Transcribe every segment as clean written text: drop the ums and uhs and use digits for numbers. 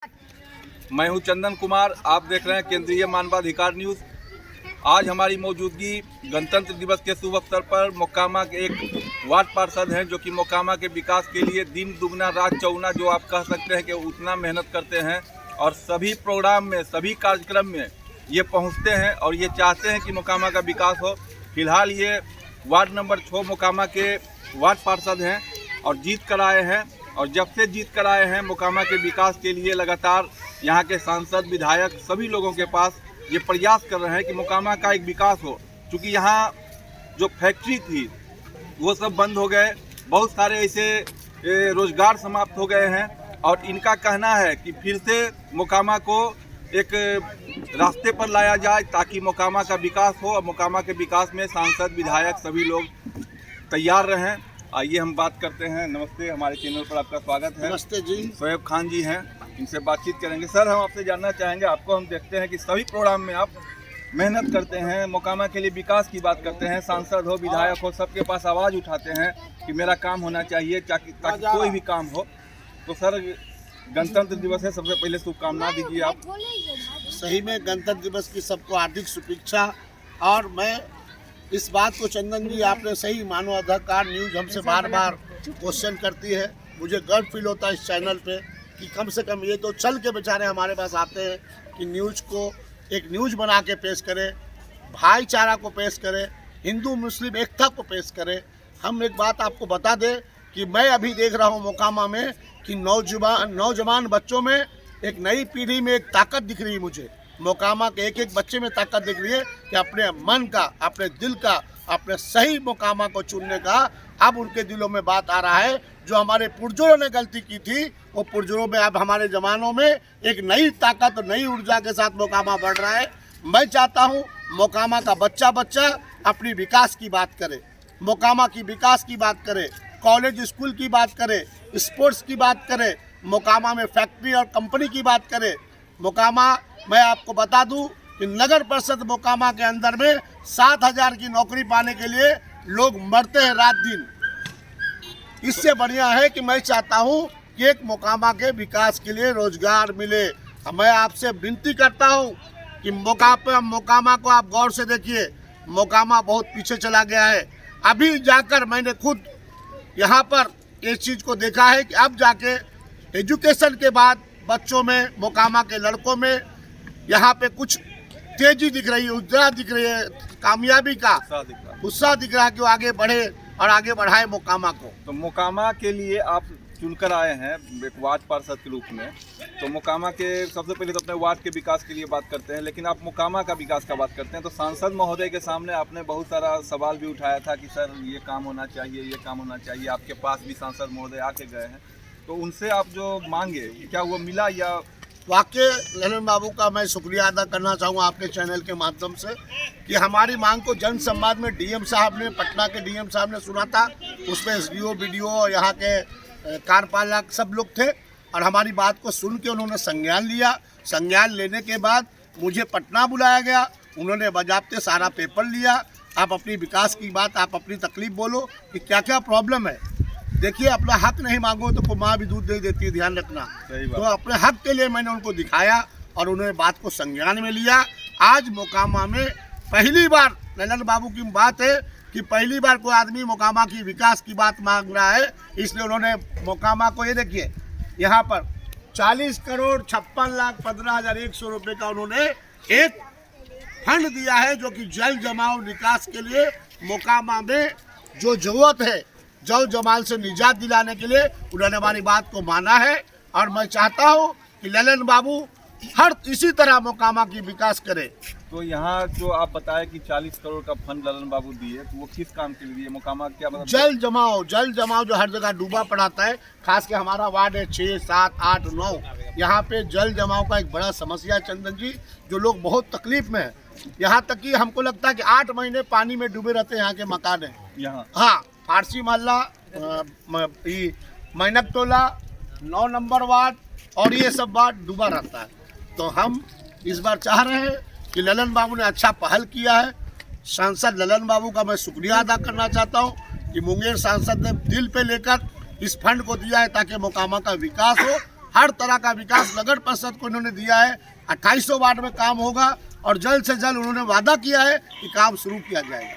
मैं हूं चंदन कुमार। आप देख रहे हैं केंद्रीय मानवाधिकार न्यूज़। आज हमारी मौजूदगी गणतंत्र दिवस के शुभ अवसर पर मोकामा के एक वार्ड पार्षद हैं जो कि मोकामा के विकास के लिए दिन दुगना रात चौगुना, जो आप कह सकते हैं कि उतना मेहनत करते हैं और सभी प्रोग्राम में, सभी कार्यक्रम में ये पहुंचते हैं और ये चाहते हैं कि मोकामा का विकास हो। फिलहाल ये वार्ड नंबर 6 मोकामा के वार्ड पार्षद हैं और जीत कर आए हैं। और जब से जीत कर आए हैं, मोकामा के विकास के लिए लगातार यहाँ के सांसद, विधायक, सभी लोगों के पास ये प्रयास कर रहे हैं कि मोकामा का एक विकास हो। क्योंकि यहाँ जो फैक्ट्री थी वो सब बंद हो गए, बहुत सारे ऐसे रोजगार समाप्त हो गए हैं और इनका कहना है कि फिर से मोकामा को एक रास्ते पर लाया जाए ताकि मोकामा का विकास हो और मोकामा के विकास में सांसद, विधायक सभी लोग तैयार रहें। आइए हम बात करते हैं। नमस्ते, हमारे चैनल पर आपका स्वागत है। नमस्ते जी। शोएब खान जी हैं, इनसे बातचीत करेंगे। सर, हम आपसे जानना चाहेंगे, आपको हम देखते हैं कि सभी प्रोग्राम में आप मेहनत करते हैं, मोकामा के लिए विकास की बात करते हैं, सांसद हो, विधायक हो, सबके पास आवाज़ उठाते हैं कि मेरा काम होना चाहिए ताकि कोई भी काम हो। तो सर, गणतंत्र दिवस है, सबसे पहले शुभकामना दीजिए आप। सही में गणतंत्र दिवस की सबको हार्दिक शुभेच्छा। और मैं इस बात को, चंदन जी, आपने सही, मानवाधिकार न्यूज़ हमसे बार बार क्वेश्चन करती है। मुझे गर्व फील होता है इस चैनल पे कि कम से कम ये तो चल के बेचारे हमारे पास आते हैं कि न्यूज़ को एक न्यूज़ बना के पेश करें, भाईचारा को पेश करें, हिंदू मुस्लिम एकता को पेश करें। हम एक बात आपको बता दें कि मैं अभी देख रहा हूँ मोकामा में कि नौजवान बच्चों में एक नई पीढ़ी में एक ताकत दिख रही है। मुझे मोकामा के एक एक बच्चे में ताकत दिख रही है कि अपने मन का, अपने दिल का, अपने सही मोकामा को चुनने का अब उनके दिलों में बात आ रहा है। जो हमारे पुरजोरों ने गलती की थी, वो पुरजोरों में अब हमारे जवानों में एक नई ताकत, नई ऊर्जा के साथ मोकामा बढ़ रहा है। मैं चाहता हूँ मोकामा का बच्चा अपनी विकास की बात करे, मोकामा की विकास की बात करे, कॉलेज स्कूल की बात करे, स्पोर्ट्स की बात करे, मोकामा में फैक्ट्री और कंपनी की बात करे। मोकामा, मैं आपको बता दूं कि नगर परिषद मोकामा के अंदर में 7,000 की नौकरी पाने के लिए लोग मरते हैं रात दिन। इससे बढ़िया है कि मैं चाहता हूं कि एक मोकामा के विकास के लिए रोजगार मिले। मैं आपसे विनती करता हूं कि मोकामा को आप गौर से देखिए। मोकामा बहुत पीछे चला गया है। अभी जाकर मैंने खुद यहाँ पर इस चीज़ को देखा है कि अब जाके एजुकेशन के बाद बच्चों में, मोकामा के लड़कों में यहाँ पे कुछ तेजी दिख रही है, उत्साह दिख रही है, कामयाबी का उत्साह दिख रहा है कि वो आगे बढ़े और आगे बढ़ाए मोकामा को। तो मोकामा के लिए आप चुनकर आए हैं एक वार्ड पार्षद के रूप में, तो मोकामा के सबसे पहले तो अपने वार्ड के विकास के लिए बात करते हैं, लेकिन आप मोकामा का विकास का बात करते हैं। तो सांसद महोदय के सामने आपने बहुत सारा सवाल भी उठाया था कि सर ये काम होना चाहिए, ये काम होना चाहिए। आपके पास भी सांसद महोदय आके गए हैं, तो उनसे आप जो मांगे, क्या वो मिला? या वाकई ललन बाबू का मैं शुक्रिया अदा करना चाहूँगा आपके चैनल के माध्यम से कि हमारी मांग को जन संवाद में डीएम साहब ने, पटना के डीएम साहब ने सुना था। उसमें एसडीओ, बीडीओ और यहाँ के कार्यपालक सब लोग थे और हमारी बात को सुन के उन्होंने संज्ञान लिया। संज्ञान लेने के बाद मुझे पटना बुलाया गया। उन्होंने बजाबते सारा पेपर लिया। आप अपनी विकास की बात, आप अपनी तकलीफ बोलो कि क्या क्या प्रॉब्लम है। देखिए, अपना हक नहीं मांगो तो माँ भी दूध नहीं देती है, ध्यान रखना। तो अपने हक के लिए मैंने उनको दिखाया और उन्होंने बात को संज्ञान में लिया। आज मोकामा में पहली बार, ललन बाबू की बात है कि पहली बार कोई आदमी मोकामा की विकास की बात मांग रहा है, इसलिए उन्होंने मोकामा को, ये देखिए यहाँ पर 40,56,15,100 रुपये का उन्होंने एक फंड दिया है जो कि जल जमाव निकास के लिए मोकामा में जो जरूरत है, जल जमाल से निजात दिलाने के लिए उन्होंने हमारी बात को माना है। और मैं चाहता हूँ कि ललन बाबू हर इसी तरह मोकामा की विकास करे। तो यहाँ जो आप बताए कि 40 करोड़ का फंड ललन बाबू दिए, तो वो किस काम के लिए? मोकामा क्या मतलब? जल जमाव जो हर जगह डूबा पड़ाता है, खास के हमारा वार्ड है 6, 7, 8, 9, यहाँ पे जल जमाव का एक बड़ा समस्या है चंदन जी, जो लोग बहुत तकलीफ में है। यहाँ तक कि हमको लगता है कि 8 महीने पानी में डूबे रहते हैं यहाँ के मकान है। यहाँ, हाँ, फारसी मोहल्ला, मैनक टोला, 9 नंबर वार्ड और ये सब वार्ड डूबा रहता है। तो हम इस बार चाह रहे हैं कि ललन बाबू ने अच्छा पहल किया है। सांसद ललन बाबू का मैं शुक्रिया अदा करना चाहता हूँ कि मुंगेर सांसद ने दिल पे लेकर इस फंड को दिया है ताकि मोकामा का विकास हो। हर तरह का विकास नगर परिषद को इन्होंने दिया है। 2800 वार्ड में काम होगा और जल्द से जल्द उन्होंने वादा किया है कि काम शुरू किया जाएगा।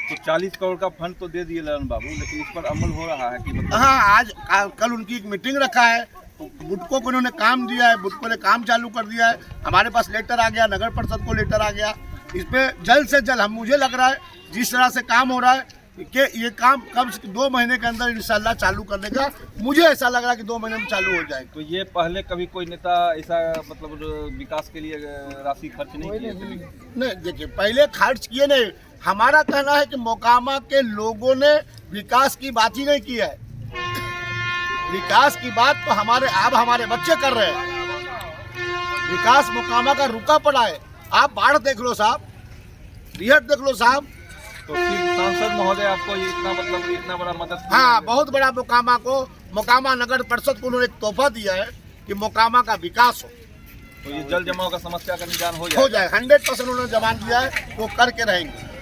तो 40 करोड़ का फंड तो दे दिए ललन बाबू, लेकिन इस पर अमल हो रहा है कि मतलब? हाँ, कल उनकी एक मीटिंग रखा है, बुटको को उन्होंने काम दिया है, बुटको ने काम चालू कर दिया है। हमारे पास लेटर आ गया, नगर परिषद को लेटर आ गया। इस पे जल्द से जल्द मुझे लग रहा है जिस तरह से काम हो रहा है कि ये काम कम से 2 महीने के अंदर इंशाल्लाह चालू करने का मुझे ऐसा लग रहा है कि 2 महीने में चालू हो जाएगा। तो ये पहले कभी कोई नेता ऐसा मतलब विकास के लिए राशि खर्च नहीं किए थे? नहीं, देखिए पहले खर्च किए नहीं। हमारा कहना है कि मोकामा के लोगों ने विकास की बात ही नहीं की है। विकास की बात तो हमारे बच्चे कर रहे हैं। विकास मोकामा का रुका पड़ा है। आप बाढ़ देख लो साहब, रिहट देख लो साहब। तो फिर सांसद महोदय आपको इतना बड़ा मदद किया? हाँ, बहुत बड़ा मोकामा नगर परिषद को उन्होंने एक तोहफा दिया है कि मोकामा का विकास हो। तो ये जल जमाव का समस्या का निदान हो जाए 100% उन्होंने जवान दिया है, वो करके रहेंगे।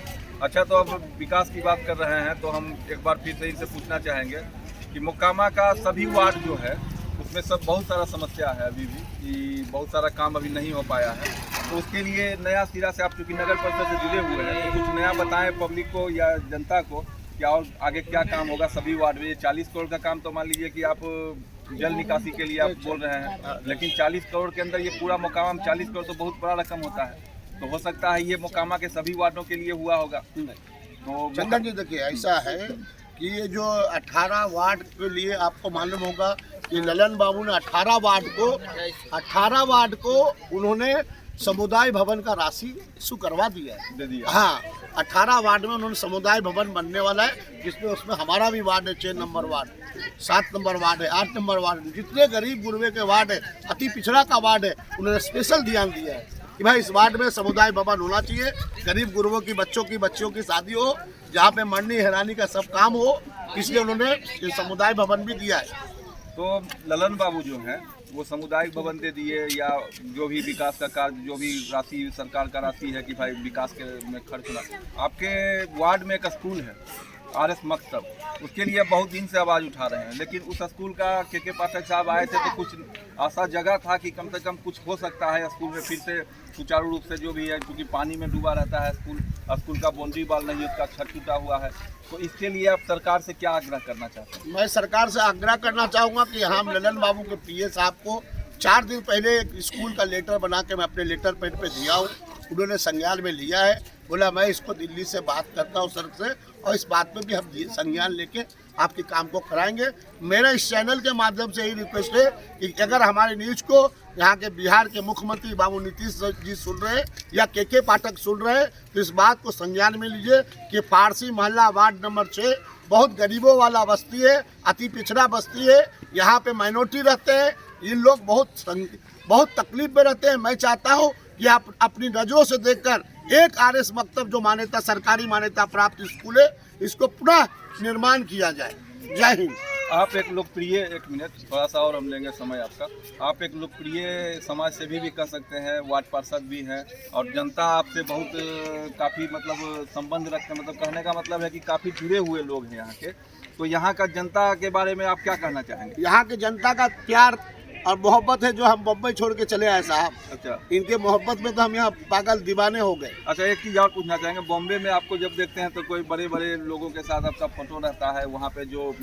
अच्छा, तो अब विकास की बात कर रहे हैं तो हम एक बार फिर से इनसे पूछना चाहेंगे कि मोकामा का सभी वार्ड जो है उसमें सब बहुत सारा समस्या है अभी भी, कि बहुत सारा काम अभी नहीं हो पाया है। तो उसके लिए नया सिरा से आप चूँकि नगर परिषद से जुड़े हुए हैं तो कुछ नया बताएं पब्लिक को या जनता को कि और आगे क्या काम होगा सभी वार्ड में। 40 करोड़ का काम तो मान लीजिए कि आप जल निकासी के लिए आप बोल रहे हैं, लेकिन 40 करोड़ के अंदर ये पूरा मोकामा में 40 करोड़ तो बहुत बड़ा रकम होता है। तो हो सकता है ये मोकामा के सभी वार्डों के लिए हुआ होगा। तो चंदन जी देखिए, ऐसा है कि ये जो 18 वार्ड के लिए आपको मालूम होगा कि ललन बाबू ने 18 वार्ड को उन्होंने समुदाय भवन का राशि इशू करवा दिया है, दे दिया। हाँ, 18 वार्ड में उन्होंने समुदाय भवन बनने वाला है, जिसमें उसमें हमारा भी वार्ड है, 6 नंबर वार्ड, 7 नंबर वार्ड है, 8 नंबर वार्ड है। जितने गरीब गुरबे के वार्ड है, अति पिछड़ा का वार्ड है, उन्होंने स्पेशल ध्यान दिया है कि भाई इस वार्ड में समुदाय भवन होना चाहिए। गरीब गुरबों की बच्चियों की शादी हो, जहाँ पे मरनी हैरानी का सब काम हो, इसलिए उन्होंने ये समुदाय भवन भी दिया है। तो ललन बाबू जो हैं वो सामुदायिक भवन दे दिए या जो भी विकास का कार्य, जो भी राशि सरकार का राशि है कि भाई विकास के में खर्च होना। आपके वार्ड में एक स्कूल है RS मकतब, उसके लिए बहुत दिन से आवाज़ उठा रहे हैं, लेकिन उस स्कूल का के पाठक साहब आए थे तो कुछ आशा जगह था कि कम से कम कुछ हो सकता है स्कूल में फिर से सुचारू रूप से, जो भी है क्योंकि पानी में डूबा रहता है स्कूल का बाउंड्री वॉल नहीं, उसका छत टूटा हुआ है। तो इसके लिए आप सरकार से क्या आग्रह करना चाहते हैं? मैं सरकार से आग्रह करना चाहूँगा कि हम ललन बाबू के PA साहब को 4 दिन पहले एक स्कूल का लेटर बना के मैं अपने लेटर पैड पे दिया हूँ, उन्होंने संज्ञान में लिया है। बोला मैं इसको दिल्ली से बात करता हूँ सर से, और इस बात में भी हम संज्ञान लेके आपके काम को कराएंगे। मेरा इस चैनल के माध्यम से यही रिक्वेस्ट है कि अगर हमारे न्यूज़ को यहाँ के बिहार के मुख्यमंत्री बाबू नीतीश जी सुन रहे हैं या के पाठक सुन रहे हैं, तो इस बात को संज्ञान में लीजिए कि फारसी मोहल्ला वार्ड नंबर 6 बहुत गरीबों वाला बस्ती है, अति पिछड़ा बस्ती है। यहाँ पे माइनॉरिटी रहते हैं, इन लोग बहुत तकलीफ में रहते हैं। मैं चाहता हूँ कि आप अपनी नजरों से देखकर एक RS मकतब जो मान्यता सरकारी मान्यता प्राप्त स्कूल है, इसको पुनः निर्माण किया जाए। जय हिंद। आप एक लोकप्रिय, एक मिनट थोड़ा सा और हम लेंगे समय आपका, आप एक लोकप्रिय समाज सेवी भी कह सकते हैं, वार्ड पार्षद भी हैं, और जनता आपसे बहुत काफ़ी मतलब संबंध रखते हैं, मतलब कहने का मतलब है कि काफ़ी जुड़े हुए लोग हैं यहाँ के। तो यहाँ का जनता के बारे में आप क्या कहना चाहेंगे? यहाँ के जनता का प्यार और मोहब्बत है जो हम बम्बई छोड़ के चले आए साहब। अच्छा, इनके मोहब्बत में तो हम यहाँ पागल दीवाने हो गए। अच्छा, एक चीज़ और पूछना चाहेंगे, बॉम्बे में आपको जब देखते हैं तो कोई बड़े बड़े लोगों के साथ आपका फोटो रहता है, वहाँ पे जो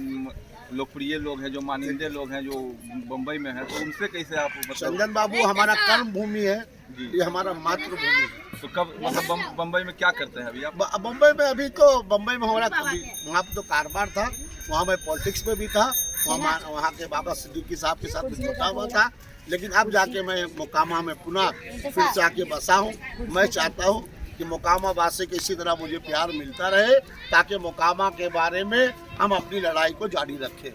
लोकप्रिय लोग हैं, जो मानिंदे लोग हैं, जो बम्बई में हैं, तो उनसे कैसे आप चंदन बाबू हमारा कर्म भूमि है, ये हमारा मातृभूमि है। तो कब मतलब बम्बई में क्या करते हैं अभी आप? बम्बई में अभी तो बम्बई में हमारा वहाँ पे तो कारोबार था, वहाँ मैं पॉलिटिक्स में भी था, वहाँ के बाबा सिद्दीकी साहब के साथ भी जुटा हुआ था, लेकिन अब जाके मैं मोकामा में पुनः फिर से आके बसा हूँ। मैं चाहता हूँ कि मोकामा वासी को इसी तरह मुझे प्यार मिलता रहे, ताकि मोकामा के बारे में हम अपनी लड़ाई को जारी रखें।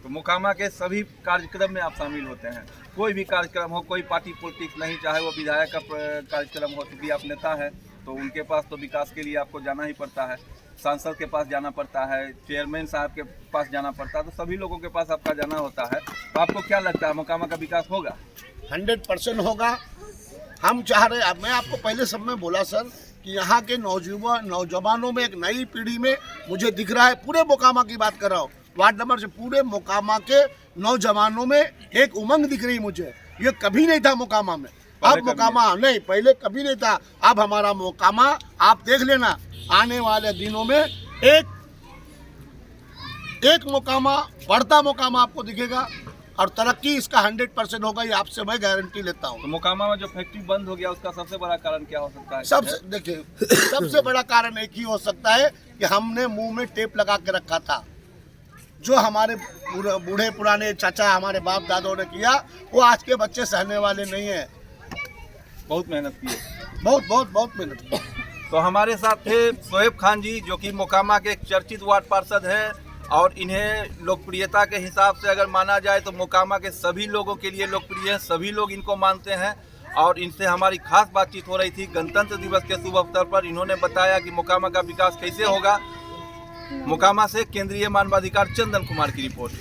तो मोकामा के सभी कार्यक्रम में आप शामिल होते हैं? कोई भी कार्यक्रम हो, कोई पार्टी पॉलिटिक्स नहीं, चाहे वो विधायक का कार्यक्रम हो, चूँकि आप नेता है तो उनके पास तो विकास के लिए आपको जाना ही पड़ता है, सांसद के पास जाना पड़ता है, चेयरमैन साहब के पास जाना पड़ता है, तो सभी लोगों के पास आपका जाना होता है। तो आपको क्या लगता है मोकामा का विकास होगा? 100% होगा। हम चाह रहे, अब मैं आपको पहले सब में बोला सर कि यहाँ के नौजवानों में एक नई पीढ़ी में मुझे दिख रहा है, पूरे मोकामा की बात कर रहा हूँ, वार्ड नंबर से पूरे मोकामा के नौजवानों में एक उमंग दिख रही मुझे। ये कभी नहीं था मोकामा में, पहले अब कभी मोकामा नहीं, पहले कभी नहीं था, अब हमारा मोकामा आप देख लेना आने वाले दिनों में एक मोकामा बढ़ता मोकामा आपको दिखेगा और तरक्की इसका 100% होगा, ये आपसे मैं गारंटी लेता हूँ। तो मोकामा में जो फैक्ट्री बंद हो गया उसका सबसे बड़ा कारण क्या हो सकता है? सबसे देखिए सबसे बड़ा कारण एक ही हो सकता है कि हमने मुंह में टेप लगा के रखा था। जो हमारे बूढ़े पुराने चाचा हमारे बाप दादों ने किया वो आज के बच्चे सहने वाले नहीं है। बहुत मेहनत की है। बहुत मेहनत की। तो हमारे साथ थे शोएब खान जी, जो कि मोकामा के एक चर्चित वार्ड पार्षद हैं और इन्हें लोकप्रियता के हिसाब से अगर माना जाए तो मोकामा के सभी लोगों के लिए लोकप्रिय हैं, सभी लोग इनको मानते हैं। और इनसे हमारी खास बातचीत हो रही थी गणतंत्र दिवस के शुभ अवसर पर। इन्होंने बताया कि मोकामा का विकास कैसे होगा। मोकामा से केंद्रीय मानवाधिकार चंदन कुमार की रिपोर्ट।